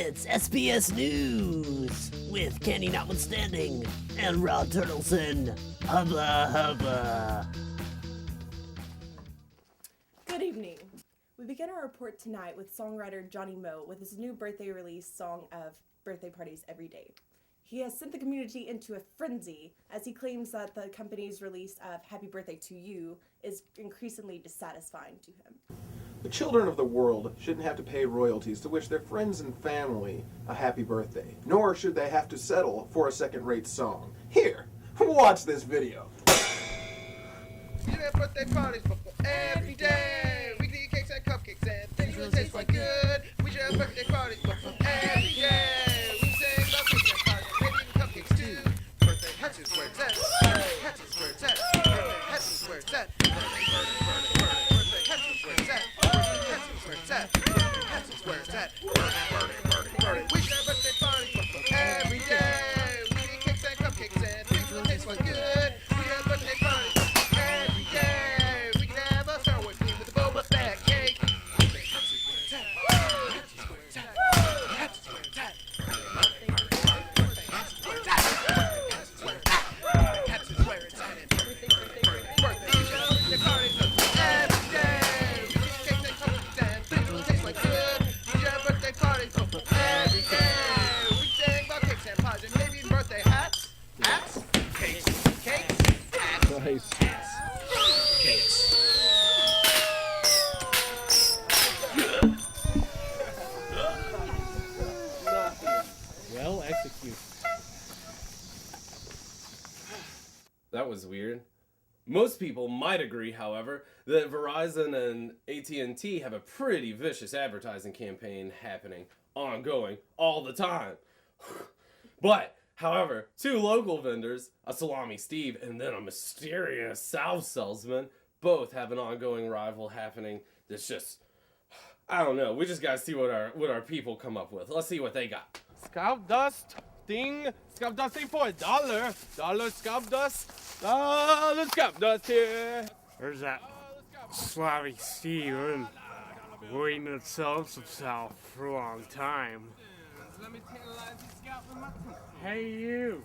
It's SPS News with Candy Notwithstanding and Rod Turtleson. Hubba hubba. Good evening. We begin our report tonight with songwriter Johnny Moe with his new birthday release song of Birthday Parties Every Day. He has sent the community into a frenzy as he claims that the company's release of Happy Birthday to You is increasingly dissatisfying to him. The children of the world shouldn't have to pay royalties to wish their friends and family a happy birthday, nor should they have to settle for a second-rate song. Here, watch this video. We have birthday parties every day. We can eat cakes and cupcakes and things really taste quite good. We should have birthday parties every day. We sing about cakes and pies and maybe even cupcakes too. Birthday hats is where it's at. Birthday hats is where it's at. Birthday hats is where it's at. Birthday hats is where it's at. Birthday hats is where it's at. Birthday hats is where it's at. We should have birthday parties every day. We can eat cakes and cupcakes and things really taste quite good. We have birthday parties every day. We can have a Star Wars theme with a Boba Fett cake. Birthday hats is where it's at. Hats is where it's at. Hats is where it's at. Birthday hats is where it's at. Hats is where it's at. Hats is where it's at. Birthday we should have birthday parties every day. We can eat cakes and cupcakes and things really taste like good. We should have birthday parties every day. We sing about cakes and pies and maybe even birthday hats. Hats, cakes, hats, Nice. cakes. Well, execute. That was weird. Most people might agree, however, that Verizon and AT&T have a pretty vicious advertising campaign happening, ongoing, all the time. But, however, two local vendors, a Salami Steve and then a mysterious South salesman, both have an ongoing rival happening that's just, I don't know, we just gotta see what our people come up with. Let's see what they got. Scalp dust thing for $1. Dollar scalp dust. The scalp dust here. There's that Slavi Steven waiting to sell himself for a long time. Let me tantalize your scalp with my teeth. Hey, you.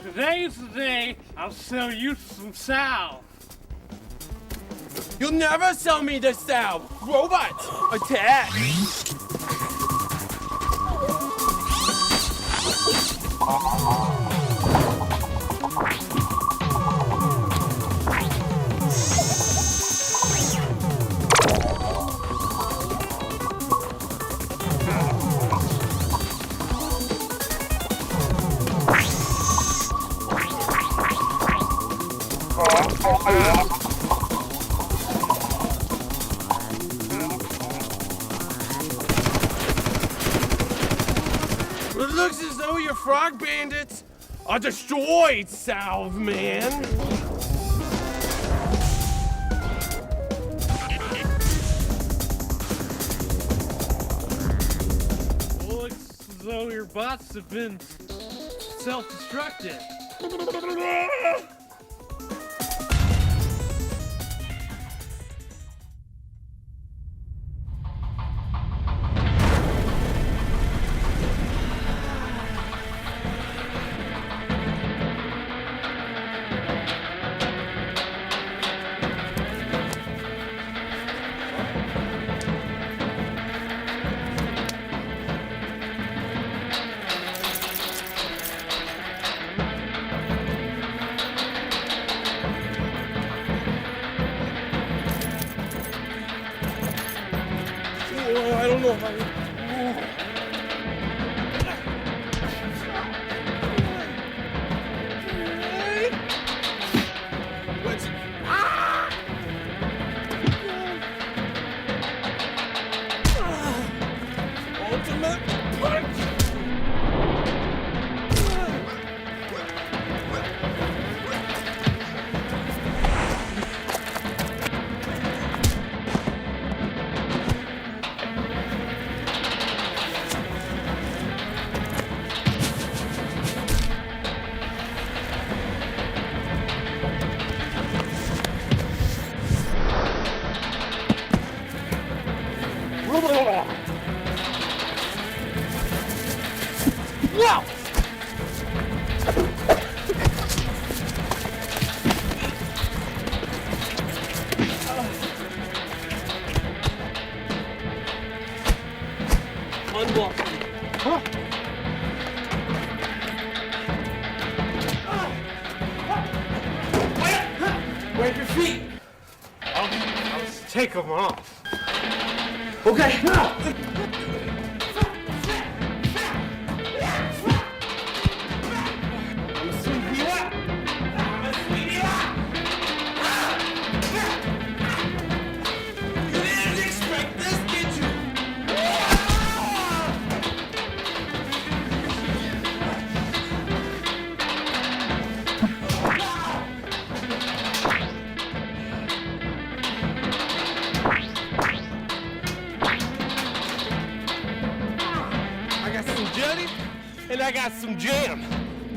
Today's the day I'll sell you some salve. You'll never sell me this salve. Robot, attack. It looks as though your frog bandits are destroyed, Salve Man. Looks as though your bots have been self-destructed. I don't know how. What's ultimate punch? No! Unblock. Huh? Wave your feet. I'll just take them off. Okay. I got some jelly and I got some jam.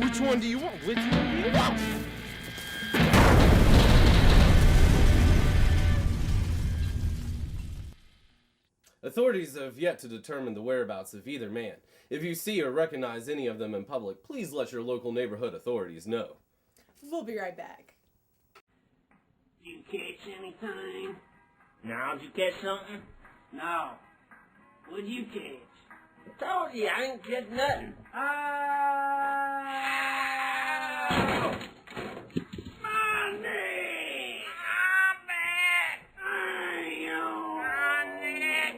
Which one do you want? Which one do you want? Authorities have yet to determine the whereabouts of either man. If you see or recognize any of them in public, please let your local neighborhood authorities know. We'll be right back. Did you catch anything? No, did you catch something? No. What'd you catch? I told you, I ain't catch nothing. Oh! My neck! My back! My neck!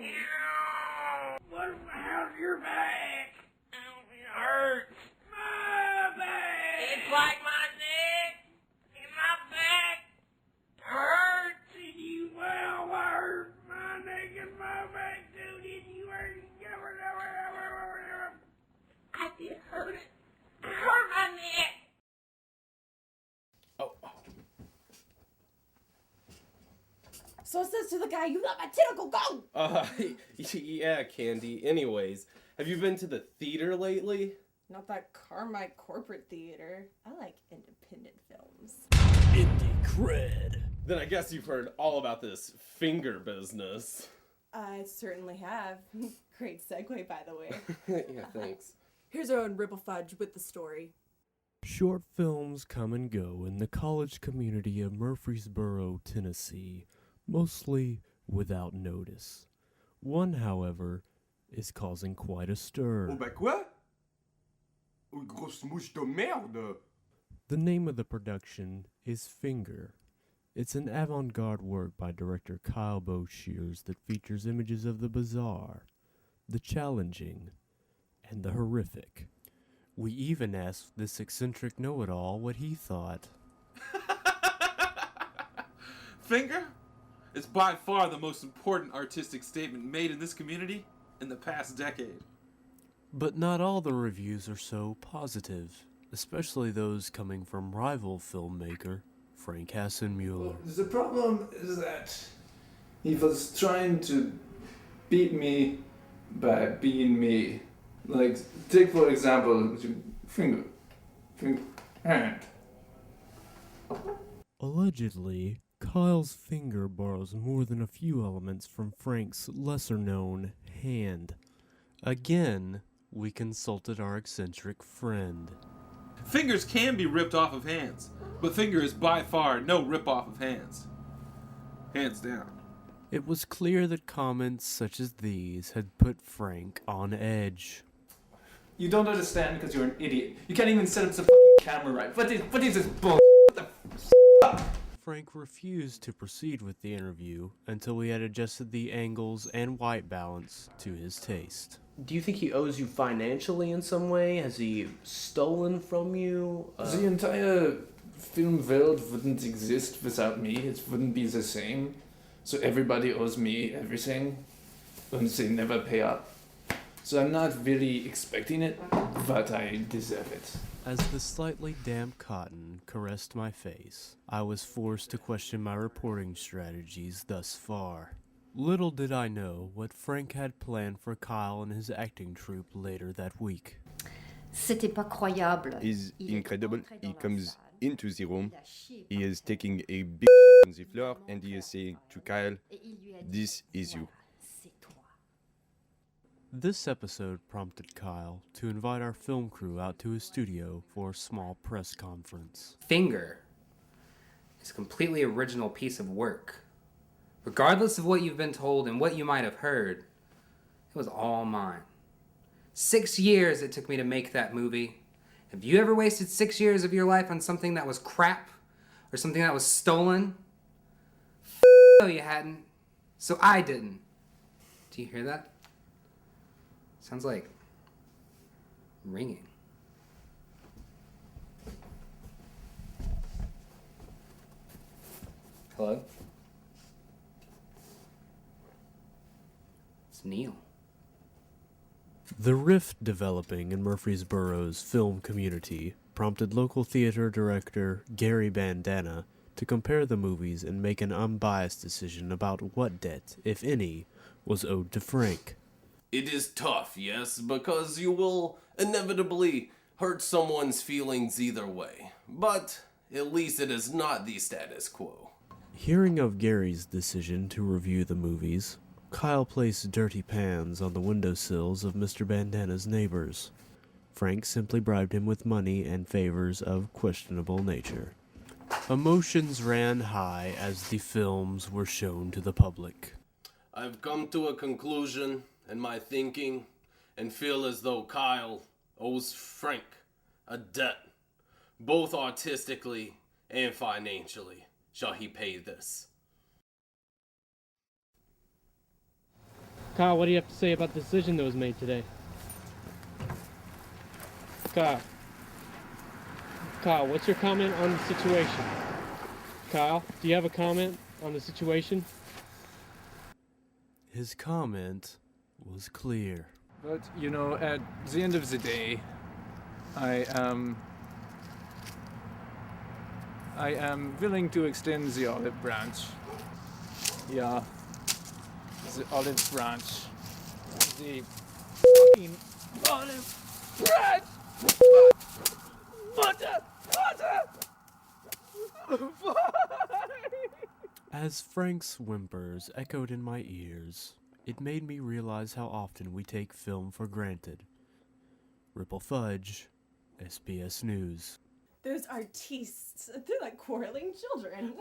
How's your back? It hurts. My back! It's like my neck and my back hurts. Did you well hurt my neck and my back too? Did you hurt? I did hurt it. I hurt my neck. Oh. So it says to the guy, "You got my tentacle, go!" Yeah, Candy. Anyways, have you been to the theater lately? Not that Carmike corporate theater. I like independent films. Indie cred. Then I guess you've heard all about this finger business. I certainly have. Great segue, by the way. Yeah, thanks. Here's our own Ripple Fudge with the story. Short films come and go in the college community of Murfreesboro, Tennessee, mostly without notice. One, however, is causing quite a stir. Oh bah quoi? Une grosse mouche de merde! The name of the production is Finger. It's an avant-garde work by director Kyle Boshears that features images of the bizarre, the challenging, and the horrific. We even asked this eccentric know-it-all what he thought. Finger? It's by far the most important artistic statement made in this community in the past decade. But not all the reviews are so positive, especially those coming from rival filmmaker Frank Hassenmuller. The problem is that he was trying to beat me by being me. Like, take for example, finger, hand. Allegedly, Kyle's finger borrows more than a few elements from Frank's lesser-known hand. Again, we consulted our eccentric friend. Fingers can be ripped off of hands, but Finger is by far no rip-off of hands. Hands down. It was clear that comments such as these had put Frank on edge. You don't understand because you're an idiot. You can't even set up the fucking camera right. What is this bullshit? What the f***? Frank refused to proceed with the interview until we had adjusted the angles and white balance to his taste. Do you think he owes you financially in some way? Has he stolen from you? The entire film world wouldn't exist without me. It wouldn't be the same. So everybody owes me everything, and they never pay up. So I'm not really expecting it, but I deserve it. As the slightly damp cotton caressed my face, I was forced to question my reporting strategies thus far. Little did I know what Frank had planned for Kyle and his acting troupe later that week. C'était pas croyable. Is incredible. He comes into the room. He is taking a big shit on the floor and he is saying to Kyle, "This is you." This episode prompted Kyle to invite our film crew out to his studio for a small press conference. Finger is a completely original piece of work. Regardless of what you've been told and what you might have heard, it was all mine. 6 years it took me to make that movie. Have you ever wasted 6 years of your life on something that was crap? Or something that was stolen? No, you hadn't. So I didn't. Do you hear that? Sounds like ringing. Hello? It's Neil. The rift developing in Murfreesboro's film community prompted local theater director Gary Bandana to compare the movies and make an unbiased decision about what debt, if any, was owed to Frank. It is tough, yes, because you will inevitably hurt someone's feelings either way. But at least it is not the status quo. Hearing of Gary's decision to review the movies, Kyle placed dirty pans on the windowsills of Mr. Bandana's neighbors. Frank simply bribed him with money and favors of questionable nature. Emotions ran high as the films were shown to the public. I've come to a conclusion in my thinking and feel as though Kyle owes Frank a debt, both artistically and financially. Shall he pay this? Kyle, what do you have to say about the decision that was made today? Kyle, what's your comment on the situation? Kyle, do you have a comment on the situation? His comment was clear. But, you know, at the end of the day, I am willing to extend the olive branch. Yeah. The olive branch. The fucking olive branch! Butter! As Frank's whimpers echoed in my ears, it made me realize how often we take film for granted. Ripple Fudge, SPS News. Those artistes, they're like quarreling children.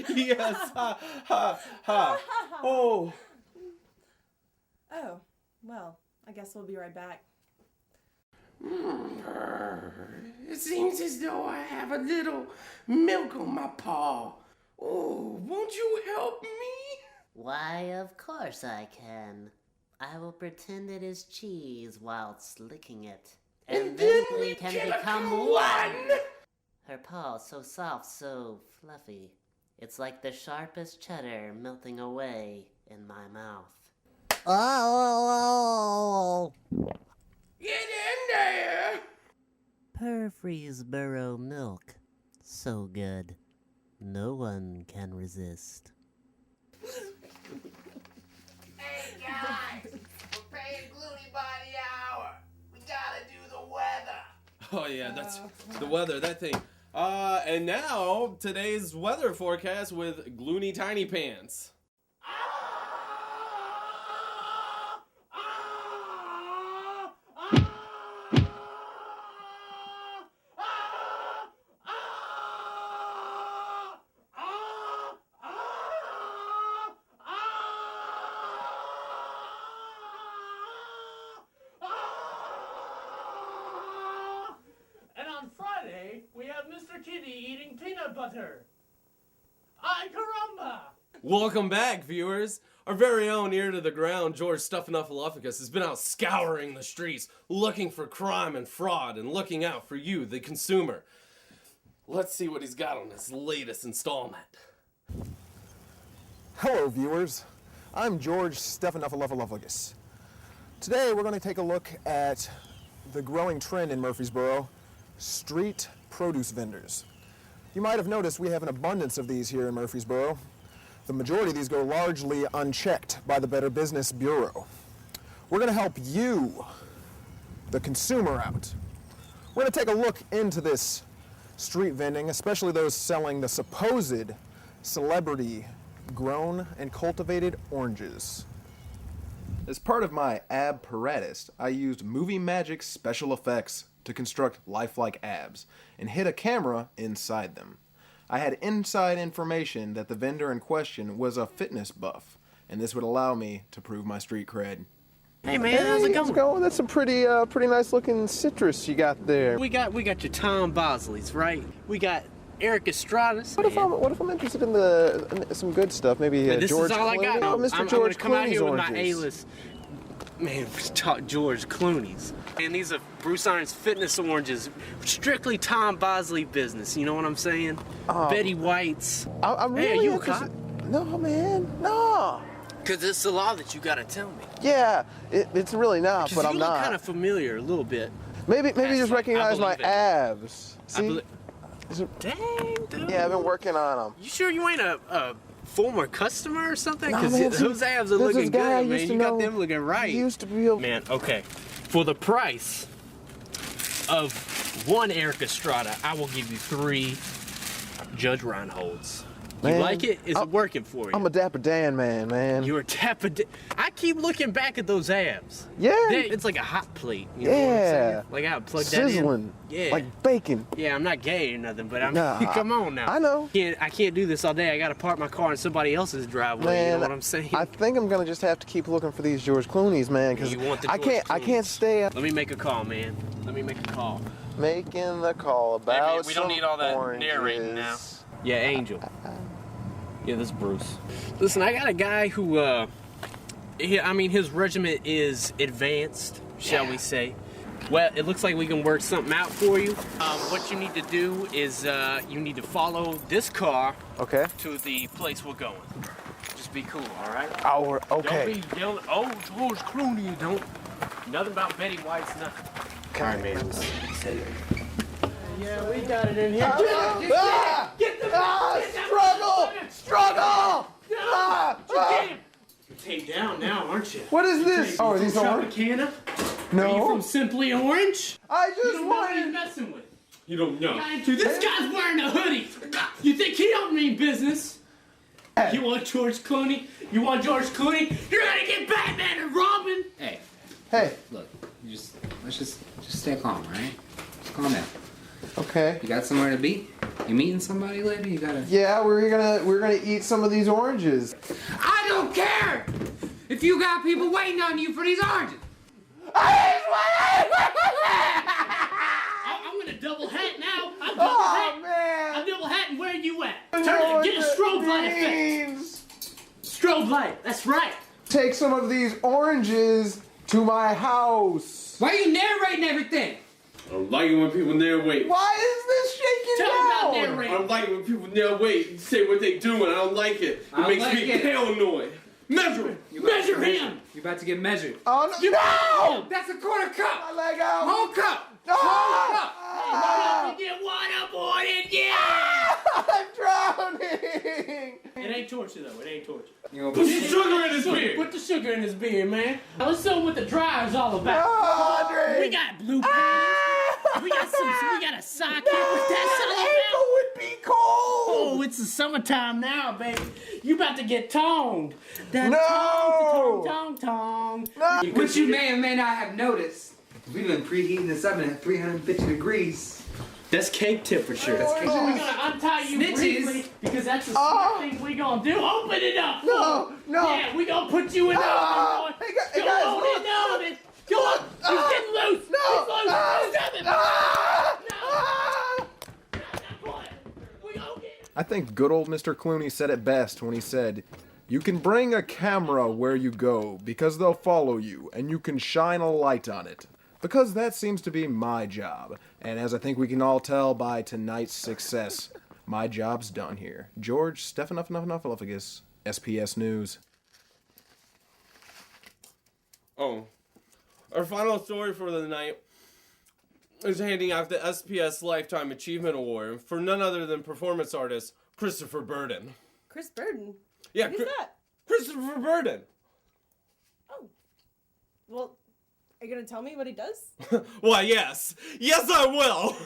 Yes, ha, ha, ha. Oh. Oh, well, I guess we'll be right back. It seems as though I have a little milk on my paw. Oh, won't you help me? Why, of course I can. I will pretend it is cheese whilst licking it. And then we can become one! Her paw so soft, so fluffy. It's like the sharpest cheddar melting away in my mouth. Oh! Get in there! Murfreesboro milk. So good. No one can resist. Hey guys, we're paying Gloomy by the hour. We gotta do the weather. Oh yeah, that's the weather, that thing. And now, today's weather forecast with Gloony Tiny Pants. We have Mr. Kitty eating peanut butter. Ay caramba! Welcome back, viewers. Our very own ear to the ground, George Stephanopoulos, has been out scouring the streets, looking for crime and fraud, and looking out for you, the consumer. Let's see what he's got on his latest installment. Hello, viewers. I'm George Stephanopoulos. Today, we're going to take a look at the growing trend in Murfreesboro, street produce vendors. You might have noticed we have an abundance of these here in Murfreesboro. The majority of these go largely unchecked by the Better Business Bureau. We're going to help you, the consumer, out. We're going to take a look into this street vending, especially those selling the supposed celebrity grown and cultivated oranges. As part of my apparatus, I used Movie Magic special effects to construct lifelike abs and hid a camera inside them. I had inside information that the vendor in question was a fitness buff, and this would allow me to prove my street cred. Hey man, how's it going? That's a pretty nice looking citrus you got there. We got your Tom Bosleys, right? We got Eric Estrada's. What if I'm interested in some good stuff? Maybe this George is all Clooney? I got. Oh, Mr. I'm George gonna come out Clooney's here with oranges. my A-list. Man, talk George Clooney's. And these are Bruce Irons Fitness oranges. Strictly Tom Bosley business, you know what I'm saying? Betty White's. I'm really hey, are you a interested. cop? No, man, no. Because it's the law that you gotta tell me. Yeah, it's really not, but I'm you look not. kind of familiar a little bit. Maybe just recognize my believe it. abs. See? Dang, dude. Yeah, I've been working on them. You sure you ain't a former customer or something? Nah, Because man, those abs are there's looking this guy I good, used man. to You got know. them looking right. He used to be a... Man, okay. For the price of one Eric Estrada, I will give you 3 Judge Reinholds. You Man, like it? Is it working for you? I'm a Dapper Dan man. You're a Dapper Dan. I keep looking back at those abs. Yeah. It's like a hot plate. You know what I'm Yeah. saying? Like I would plug that in. Sizzling. Yeah. Like bacon. Yeah, I'm not gay or nothing, but I'm. Nah, come on now. I know. I can't do this all day. I got to park my car in somebody else's driveway. Man, you know what I'm saying? I think I'm gonna just have to keep looking for these George Clooney's, man, because You want the I George can't stay Let me make a call, man. Let me make a call. making the call about Hey, man, we don't some need all that oranges. narrating now. Yeah, Angel. Yeah, this is Bruce. Listen, I got a guy who, his regiment is advanced, shall we say. Well, it looks like we can work something out for you. What you need to do is you need to follow this car to the place we're going. Just be cool, all right? Oh, okay. Don't be yelling, oh, George Clooney, don't. Nothing about Betty White's nothing. All right, man. Yeah, we got it in here. Get the struggle! You're taped down now, aren't you? What is this? Oh, are these orange? Tropicana? No. Are you from Simply Orange? I You just don't know what you're wanted. messing with. You don't know. Dude, this guy's wearing a hoodie. You think he don't mean business? You want George Clooney? You want George Clooney? You're gonna get Batman and Robin. Hey. Look, let's just stay calm, all right? Just calm down. Okay. You got somewhere to be? You meeting somebody later? You gotta. Yeah, we're gonna eat some of these oranges. I don't care if you got people waiting on you for these oranges. I'm gonna double hat now. I'm double hat. Man. I'm double hatting. Where you at? Turn it. Get a strobe light effect. Strobe light. That's right. Take some of these oranges to my house. Why are you narrating everything? I don't like it when people narrate. Why is this shaking Tell down? me about I narrating. don't like it when people narrate and say what they doing. I don't like it. It makes me paranoid. Measure him. Measure him. You're about to get measured. Oh no! That's a quarter cup. My leg out. Whole cup. No! Whole cup. You get one aboard yeah. I'm drowning. It ain't torture though. It ain't torture. You know, Put some sugar in his beer. Put the sugar in his beer, man. Now, let's see what the drive's all about. No, Andre. We got blue pants. We got a socket. What's that all Ankle about? would be cold. Oh, it's the summertime now, baby. You about to get toned. That No. tong. No. Which you may or may not have noticed. We've been preheating this oven at 350 degrees. That's cake temperature. That's cake So we're temperature. gonna untie you Snitches. briefly because that's the smart thing we gonna do. Open it up. No. Yeah, we gonna put you in the oven. Hey, Go guys, on look. in the oven. Go on. He's getting loose. No. He's loose. Stop it. We gonna get him. I think good old Mr. Clooney said it best when he said, "You can bring a camera where you go because they'll follow you, and you can shine a light on it." Because that seems to be my job, and as I think we can all tell by tonight's success, my job's done here. George Stephanopoulos, SPS News. Oh, our final story for the night is handing out the SPS Lifetime Achievement Award for none other than performance artist Christopher Burden. Chris Burden? Yeah, Who's that? Christopher Burden. Oh. Well, are you going to tell me what he does? Why, yes. Yes, I will.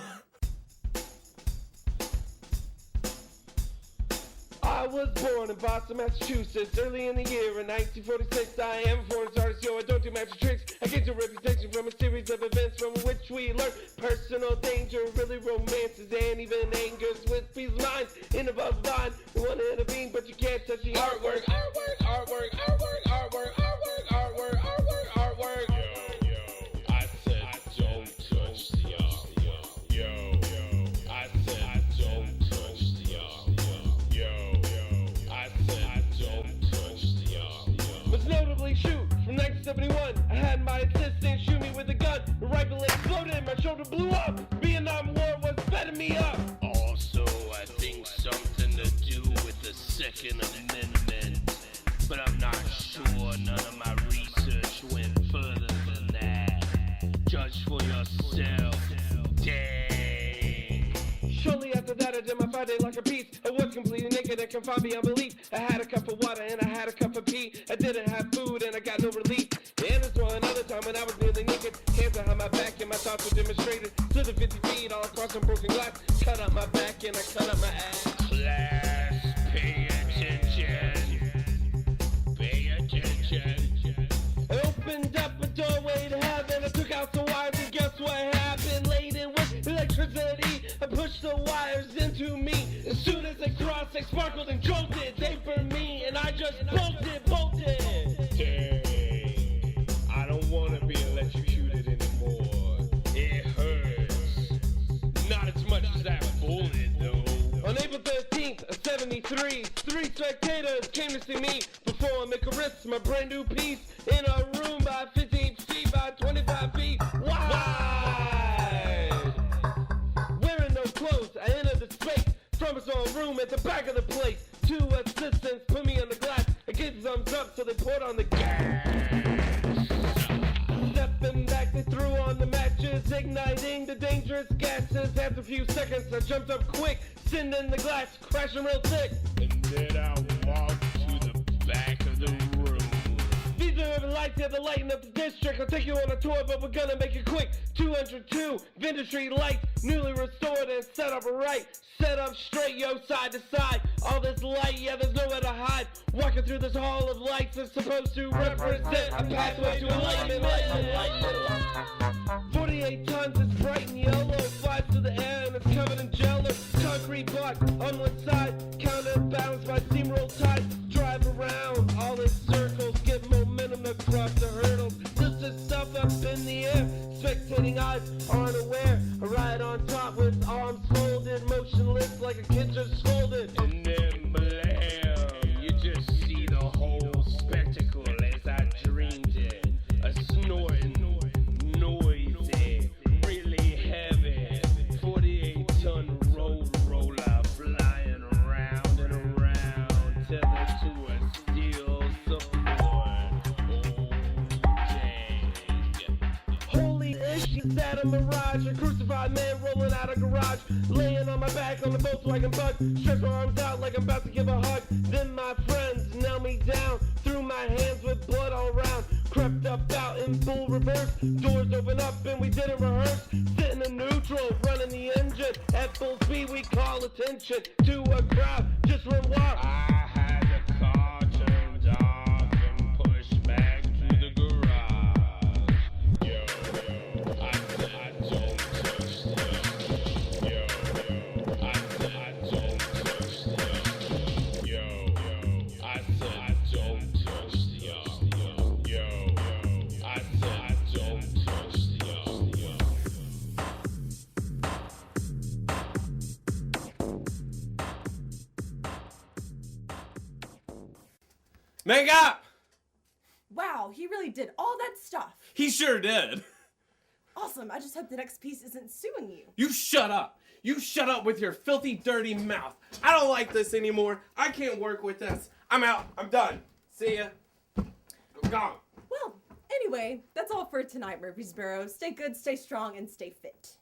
I was born in Boston, Massachusetts, early in the year in 1946. I am a foreign artist, yo, I don't do magic tricks. I get a reputation from a series of events from which we learn personal danger, really romances, and even angers with peace of mind. In above line, you want to intervene, but you can't touch the artwork. Artwork, artwork, artwork, artwork, artwork, artwork, artwork, artwork. I said don't touch the art. I said don't touch the art. I said don't touch the art. Most notably shoot from 1971. I had my assistant shoot me with a gun. The rifle exploded, my shoulder blew up. Vietnam War was fetting me up. Also, I think something to do with the Second Amendment, but I'm not sure. None of my research went further than that. Judge for yourself. Dang. Shortly after that, I did my 5-day locker piece. I was completely naked and confined beyond belief. I had a cup of water and I had a cup of pee. I didn't have food and I got no relief. And this one another time when I was nearly naked. Hands behind my back and my thoughts were demonstrated. Stood at 50 feet all across some broken glass. Cut up my back and I cut up my ass. Class, pay attention. Pay attention. I opened up a doorway to heaven. I took out some wires and guess what happened? Laden with electricity, I pushed the wires into me. As soon as they crossed, they sparkled and jolted. They burned me and I just bolted. Dang, I don't want to be electrocuted anymore. It hurts. Not as much as that bullet, though. On April 13th of 73, 3 spectators came to see me perform Icarus, my brand new piece, in a room by 15 feet by 25 feet wide. Wearing no clothes, I entered the space from a small room at the back of the place. 2 assistants put me on the glass. I gave the thumbs up, so they poured on the gas. Stepping back, they threw on the matches, igniting the dangerous gases. After a few seconds, I jumped up quick, sending the glass crashing real thick. And then I walked to the back of the room. These are urban lights here to lighten up the district. I'll take you on a tour, but we're gonna make it quick. 202 Vintage Street lights, newly restored and set up right. Set up straight, yo, side to side. All this light, yeah, there's nowhere to hide. Walking through this hall of lights is supposed to represent a pathway to enlightenment. 48 tons is bright and yellow, flies through the air and it's covered in jello. Concrete block on one side, counterbalanced by steamroll ties. Drive around all in circles, get momentum across the hurdles. This is stuff up in the air, spectating eyes aren't aware. I ride on top with arms folded, motionless like a kid just scolded. And then blam, you just see the whole spectacle as I dreamed it. A snorting, noisy, really heavy 48-ton roller flying around and around, tethered to a steel support. Oh, dang. Holy ish, that a mirage, a crucified man rolling out a garage, laying on my back on the Volkswagen bug, stretch my arms out like I'm about to give a hug. Then my friends nail me down, threw my hands with blood all around, crept up out in full reverse, doors open up and we didn't rehearse, sitting in neutral, running the engine, at full speed we call attention to a crowd, just run wild. I had the car turned off and pushed back to the garage. Yo, I said I don't touch this. Yo, I said I don't touch this. Yo, I said I don't touch this. Yo, I said I don't touch this. Man up! Wow, he really did all that stuff. He sure did. Awesome. I just hope the next piece isn't suing you. You shut up. You shut up with your filthy, dirty mouth. I don't like this anymore. I can't work with this. I'm out. I'm done. See ya. Gone. Well, anyway, that's all for tonight, Murfreesboro. Stay good, stay strong, and stay fit.